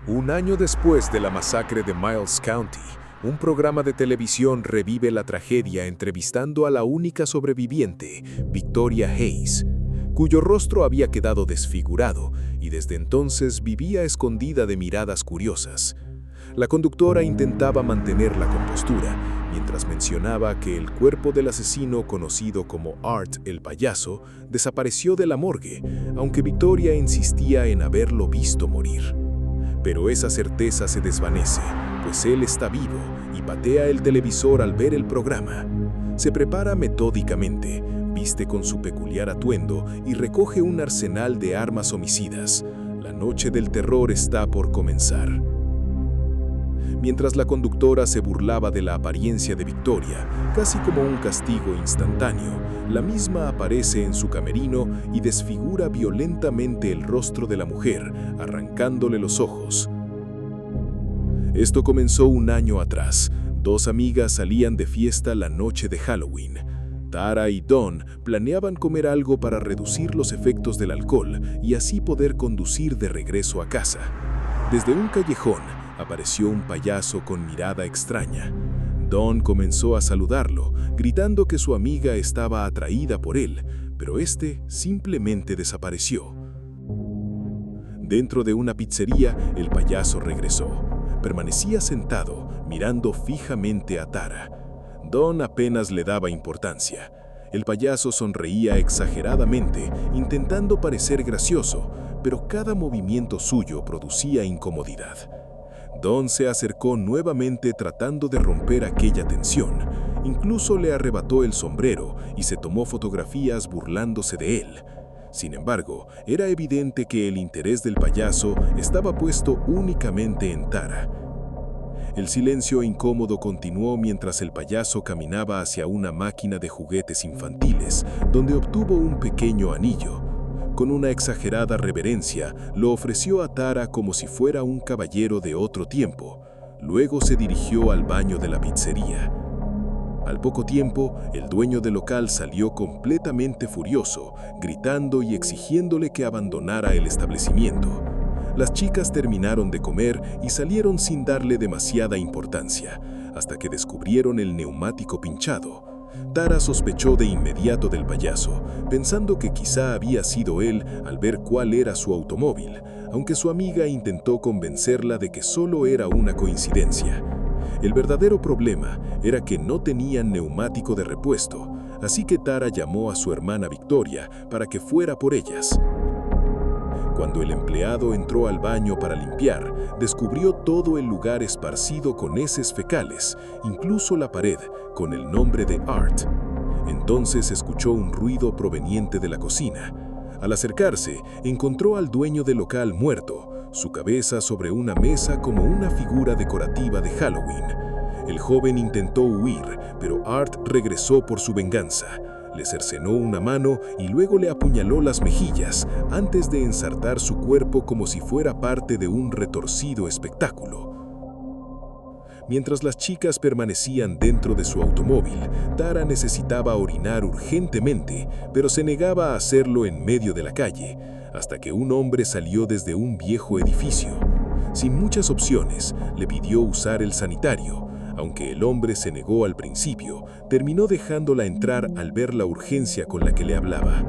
Un año después de la masacre de Miles County, un programa de televisión revive la tragedia entrevistando a la única sobreviviente, Victoria Hayes, cuyo rostro había quedado desfigurado y desde entonces vivía escondida de miradas curiosas. La conductora intentaba mantener la compostura mientras mencionaba que el cuerpo del asesino conocido como Art el payaso desapareció de la morgue, aunque Victoria insistía en haberlo visto morir. Pero esa certeza se desvanece, pues él está vivo y patea el televisor al ver el programa. Se prepara metódicamente, viste con su peculiar atuendo y recoge un arsenal de armas homicidas. La noche del terror está por comenzar. Mientras la conductora se burlaba de la apariencia de Victoria, casi como un castigo instantáneo, la misma aparece en su camerino y desfigura violentamente el rostro de la mujer, arrancándole los ojos. Esto comenzó un año atrás. Dos amigas salían de fiesta la noche de Halloween. Tara y Dawn planeaban comer algo para reducir los efectos del alcohol y así poder conducir de regreso a casa. Desde un callejón apareció un payaso con mirada extraña. Dawn comenzó a saludarlo, gritando que su amiga estaba atraída por él, pero este simplemente desapareció. Dentro de una pizzería, el payaso regresó. Permanecía sentado, mirando fijamente a Tara. Dawn apenas le daba importancia. El payaso sonreía exageradamente, intentando parecer gracioso, pero cada movimiento suyo producía incomodidad. Dawn se acercó nuevamente tratando de romper aquella tensión. Incluso le arrebató el sombrero y se tomó fotografías burlándose de él. Sin embargo, era evidente que el interés del payaso estaba puesto únicamente en Tara. El silencio incómodo continuó mientras el payaso caminaba hacia una máquina de juguetes infantiles, donde obtuvo un pequeño anillo. Con una exagerada reverencia, lo ofreció a Tara como si fuera un caballero de otro tiempo. Luego se dirigió al baño de la pizzería. Al poco tiempo, el dueño del local salió completamente furioso, gritando y exigiéndole que abandonara el establecimiento. Las chicas terminaron de comer y salieron sin darle demasiada importancia, hasta que descubrieron el neumático pinchado. Tara sospechó de inmediato del payaso, pensando que quizá había sido él al ver cuál era su automóvil, aunque su amiga intentó convencerla de que solo era una coincidencia. El verdadero problema era que no tenían neumático de repuesto, así que Tara llamó a su hermana Victoria para que fuera por ellas. Cuando el empleado entró al baño para limpiar, descubrió todo el lugar esparcido con heces fecales, incluso la pared, con el nombre de Art. Entonces escuchó un ruido proveniente de la cocina. Al acercarse, encontró al dueño del local muerto, su cabeza sobre una mesa como una figura decorativa de Halloween. El joven intentó huir, pero Art regresó por su venganza. Le cercenó una mano y luego le apuñaló las mejillas antes de ensartar su cuerpo como si fuera parte de un retorcido espectáculo. Mientras las chicas permanecían dentro de su automóvil, Tara necesitaba orinar urgentemente, pero se negaba a hacerlo en medio de la calle, hasta que un hombre salió desde un viejo edificio. Sin muchas opciones, le pidió usar el sanitario. Aunque el hombre se negó al principio, terminó dejándola entrar al ver la urgencia con la que le hablaba.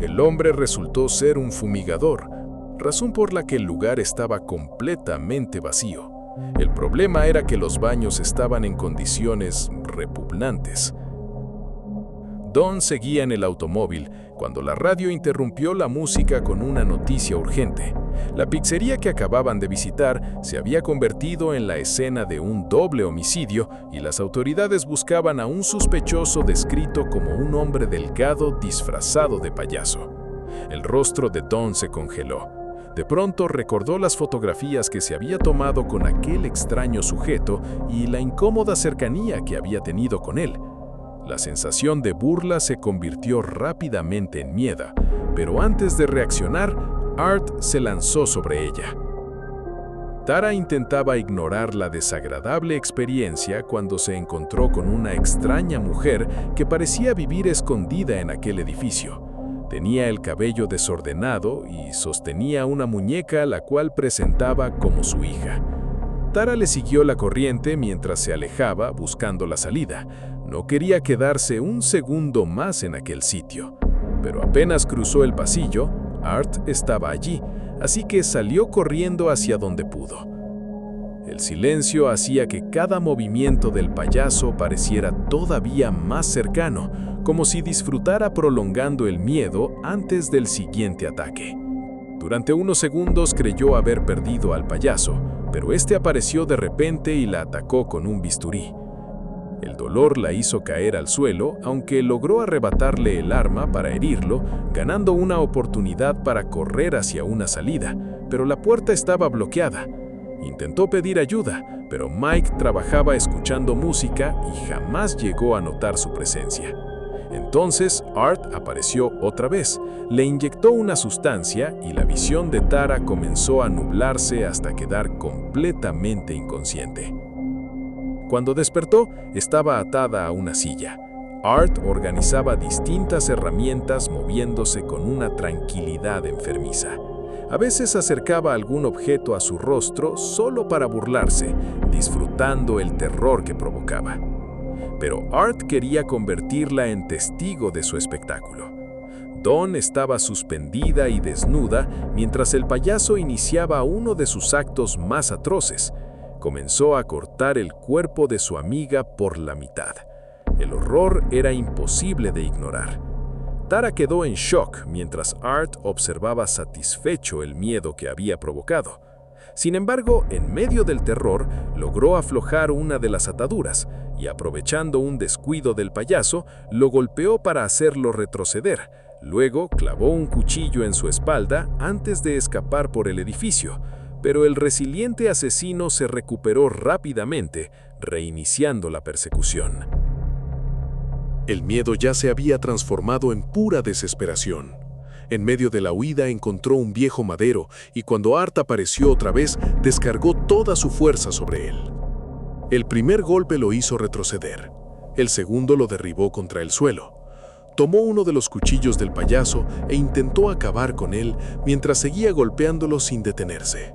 El hombre resultó ser un fumigador, razón por la que el lugar estaba completamente vacío. El problema era que los baños estaban en condiciones repugnantes. Dawn seguía en el automóvil cuando la radio interrumpió la música con una noticia urgente. La pizzería que acababan de visitar se había convertido en la escena de un doble homicidio y las autoridades buscaban a un sospechoso descrito como un hombre delgado disfrazado de payaso. El rostro de Dawn se congeló. De pronto recordó las fotografías que se había tomado con aquel extraño sujeto y la incómoda cercanía que había tenido con él. La sensación de burla se convirtió rápidamente en miedo, pero antes de reaccionar, Art se lanzó sobre ella. Tara intentaba ignorar la desagradable experiencia cuando se encontró con una extraña mujer que parecía vivir escondida en aquel edificio. Tenía el cabello desordenado y sostenía una muñeca la cual presentaba como su hija. Tara le siguió la corriente mientras se alejaba buscando la salida. No quería quedarse un segundo más en aquel sitio. Pero apenas cruzó el pasillo, Art estaba allí, así que salió corriendo hacia donde pudo. El silencio hacía que cada movimiento del payaso pareciera todavía más cercano, como si disfrutara prolongando el miedo antes del siguiente ataque. Durante unos segundos creyó haber perdido al payaso, pero este apareció de repente y la atacó con un bisturí. El dolor la hizo caer al suelo, aunque logró arrebatarle el arma para herirlo, ganando una oportunidad para correr hacia una salida, pero la puerta estaba bloqueada. Intentó pedir ayuda, pero Mike trabajaba escuchando música y jamás llegó a notar su presencia. Entonces, Art apareció otra vez, le inyectó una sustancia y la visión de Tara comenzó a nublarse hasta quedar completamente inconsciente. Cuando despertó, estaba atada a una silla. Art organizaba distintas herramientas moviéndose con una tranquilidad enfermiza. A veces acercaba algún objeto a su rostro solo para burlarse, disfrutando el terror que provocaba. Pero Art quería convertirla en testigo de su espectáculo. Dawn estaba suspendida y desnuda mientras el payaso iniciaba uno de sus actos más atroces. Comenzó a cortar el cuerpo de su amiga por la mitad. El horror era imposible de ignorar. Tara quedó en shock mientras Art observaba satisfecho el miedo que había provocado. Sin embargo, en medio del terror, logró aflojar una de las ataduras y, aprovechando un descuido del payaso, lo golpeó para hacerlo retroceder. Luego clavó un cuchillo en su espalda antes de escapar por el edificio, pero el resiliente asesino se recuperó rápidamente, reiniciando la persecución. El miedo ya se había transformado en pura desesperación. En medio de la huida encontró un viejo madero y cuando Art apareció otra vez, descargó toda su fuerza sobre él. El primer golpe lo hizo retroceder. El segundo lo derribó contra el suelo. Tomó uno de los cuchillos del payaso e intentó acabar con él mientras seguía golpeándolo sin detenerse.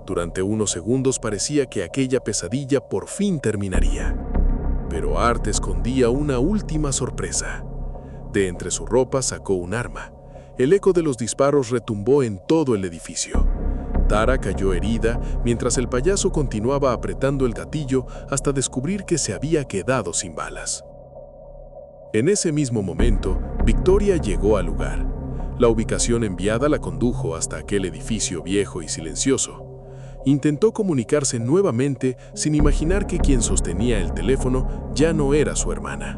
Durante unos segundos parecía que aquella pesadilla por fin terminaría. Pero Art escondía una última sorpresa. De entre su ropa sacó un arma. El eco de los disparos retumbó en todo el edificio. Tara cayó herida mientras el payaso continuaba apretando el gatillo hasta descubrir que se había quedado sin balas. En ese mismo momento, Victoria llegó al lugar. La ubicación enviada la condujo hasta aquel edificio viejo y silencioso. Intentó comunicarse nuevamente sin imaginar que quien sostenía el teléfono ya no era su hermana.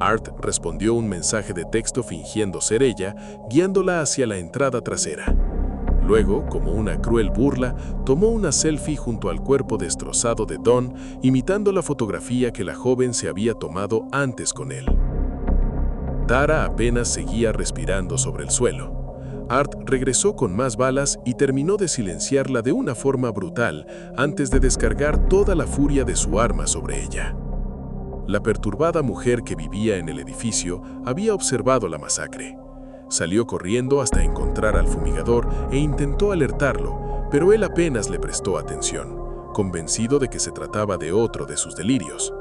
Art respondió un mensaje de texto fingiendo ser ella, guiándola hacia la entrada trasera. Luego, como una cruel burla, tomó una selfie junto al cuerpo destrozado de Dawn, imitando la fotografía que la joven se había tomado antes con él. Tara apenas seguía respirando sobre el suelo. Art regresó con más balas y terminó de silenciarla de una forma brutal antes de descargar toda la furia de su arma sobre ella. La perturbada mujer que vivía en el edificio había observado la masacre. Salió corriendo hasta encontrar al fumigador e intentó alertarlo, pero él apenas le prestó atención, convencido de que se trataba de otro de sus delirios.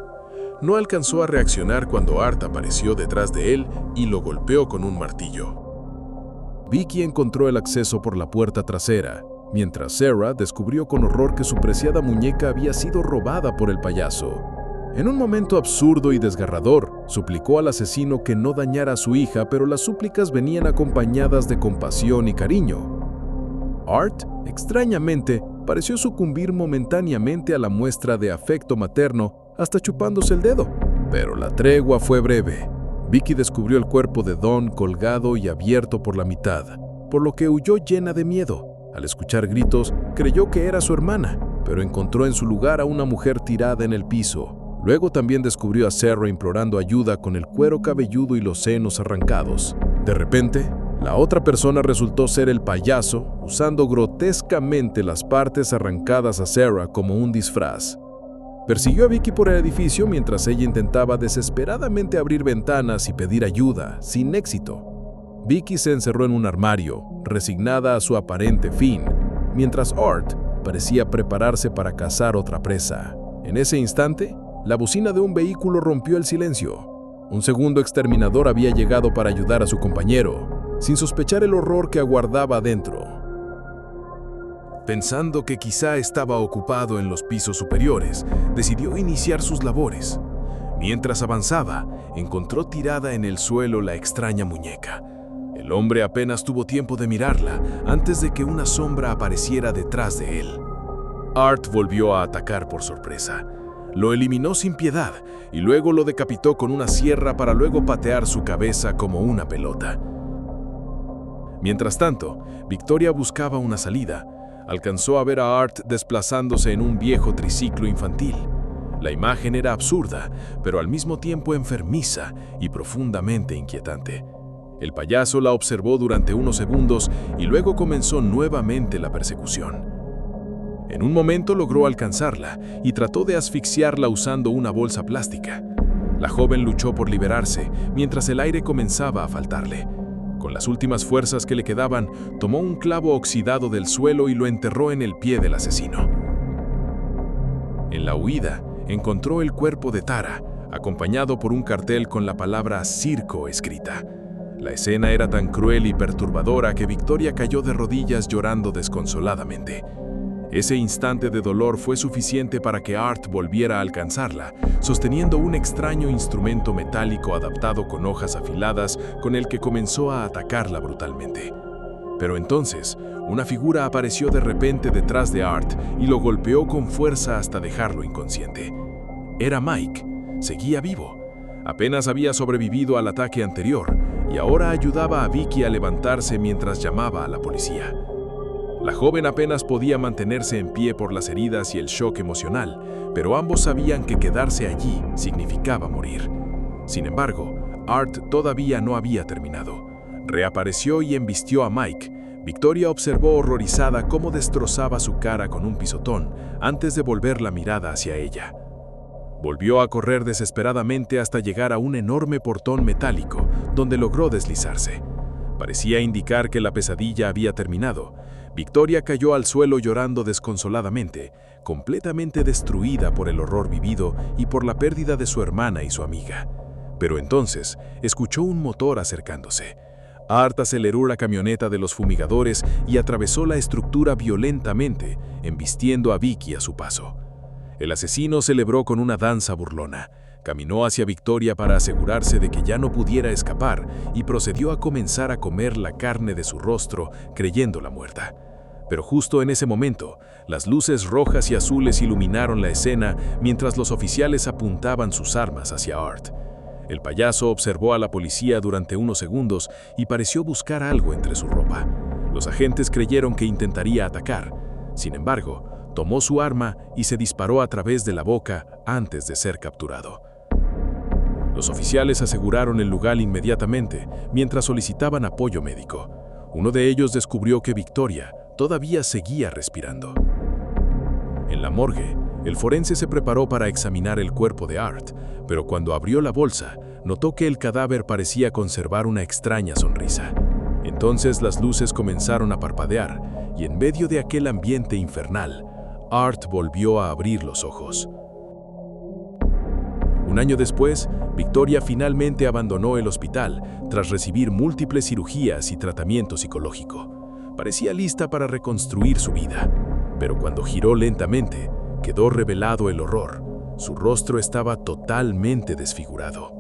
No alcanzó a reaccionar cuando Art apareció detrás de él y lo golpeó con un martillo. Vicky encontró el acceso por la puerta trasera, mientras Sarah descubrió con horror que su preciada muñeca había sido robada por el payaso. En un momento absurdo y desgarrador, suplicó al asesino que no dañara a su hija, pero las súplicas venían acompañadas de compasión y cariño. Art, extrañamente, pareció sucumbir momentáneamente a la muestra de afecto materno, hasta chupándose el dedo. Pero la tregua fue breve. Vicky descubrió el cuerpo de Dawn colgado y abierto por la mitad, por lo que huyó llena de miedo. Al escuchar gritos, creyó que era su hermana, pero encontró en su lugar a una mujer tirada en el piso. Luego también descubrió a Sarah implorando ayuda con el cuero cabelludo y los senos arrancados. De repente, la otra persona resultó ser el payaso, usando grotescamente las partes arrancadas a Sarah como un disfraz. Persiguió a Vicky por el edificio mientras ella intentaba desesperadamente abrir ventanas y pedir ayuda, sin éxito. Vicky se encerró en un armario, resignada a su aparente fin, mientras Art parecía prepararse para cazar otra presa. En ese instante, la bocina de un vehículo rompió el silencio. Un segundo exterminador había llegado para ayudar a su compañero, sin sospechar el horror que aguardaba adentro. Pensando que quizá estaba ocupado en los pisos superiores, decidió iniciar sus labores. Mientras avanzaba, encontró tirada en el suelo la extraña muñeca. El hombre apenas tuvo tiempo de mirarla antes de que una sombra apareciera detrás de él. Art volvió a atacar por sorpresa. Lo eliminó sin piedad y luego lo decapitó con una sierra para luego patear su cabeza como una pelota. Mientras tanto, Victoria buscaba una salida. Alcanzó a ver a Art desplazándose en un viejo triciclo infantil. La imagen era absurda, pero al mismo tiempo enfermiza y profundamente inquietante. El payaso la observó durante unos segundos y luego comenzó nuevamente la persecución. En un momento logró alcanzarla y trató de asfixiarla usando una bolsa plástica. La joven luchó por liberarse mientras el aire comenzaba a faltarle. Con las últimas fuerzas que le quedaban, tomó un clavo oxidado del suelo y lo enterró en el pie del asesino. En la huida, encontró el cuerpo de Tara, acompañado por un cartel con la palabra circo escrita. La escena era tan cruel y perturbadora que Victoria cayó de rodillas llorando desconsoladamente. Ese instante de dolor fue suficiente para que Art volviera a alcanzarla, sosteniendo un extraño instrumento metálico adaptado con hojas afiladas con el que comenzó a atacarla brutalmente. Pero entonces, una figura apareció de repente detrás de Art y lo golpeó con fuerza hasta dejarlo inconsciente. Era Mike, seguía vivo. Apenas había sobrevivido al ataque anterior y ahora ayudaba a Vicky a levantarse mientras llamaba a la policía. La joven apenas podía mantenerse en pie por las heridas y el shock emocional, pero ambos sabían que quedarse allí significaba morir. Sin embargo, Art todavía no había terminado. Reapareció y embistió a Mike. Victoria observó horrorizada cómo destrozaba su cara con un pisotón antes de volver la mirada hacia ella. Volvió a correr desesperadamente hasta llegar a un enorme portón metálico, donde logró deslizarse. Parecía indicar que la pesadilla había terminado. Victoria cayó al suelo llorando desconsoladamente, completamente destruida por el horror vivido y por la pérdida de su hermana y su amiga. Pero entonces, escuchó un motor acercándose. Art aceleró la camioneta de los fumigadores y atravesó la estructura violentamente, embistiendo a Vicky a su paso. El asesino celebró con una danza burlona. Caminó hacia Victoria para asegurarse de que ya no pudiera escapar y procedió a comenzar a comer la carne de su rostro, creyéndola muerta. Pero justo en ese momento, las luces rojas y azules iluminaron la escena mientras los oficiales apuntaban sus armas hacia Art. El payaso observó a la policía durante unos segundos y pareció buscar algo entre su ropa. Los agentes creyeron que intentaría atacar. Sin embargo, tomó su arma y se disparó a través de la boca antes de ser capturado. Los oficiales aseguraron el lugar inmediatamente mientras solicitaban apoyo médico. Uno de ellos descubrió que Victoria todavía seguía respirando. En la morgue, el forense se preparó para examinar el cuerpo de Art, pero cuando abrió la bolsa, notó que el cadáver parecía conservar una extraña sonrisa. Entonces las luces comenzaron a parpadear y en medio de aquel ambiente infernal, Art volvió a abrir los ojos. Un año después, Victoria finalmente abandonó el hospital tras recibir múltiples cirugías y tratamiento psicológico. Parecía lista para reconstruir su vida, pero cuando giró lentamente, quedó revelado el horror. Su rostro estaba totalmente desfigurado.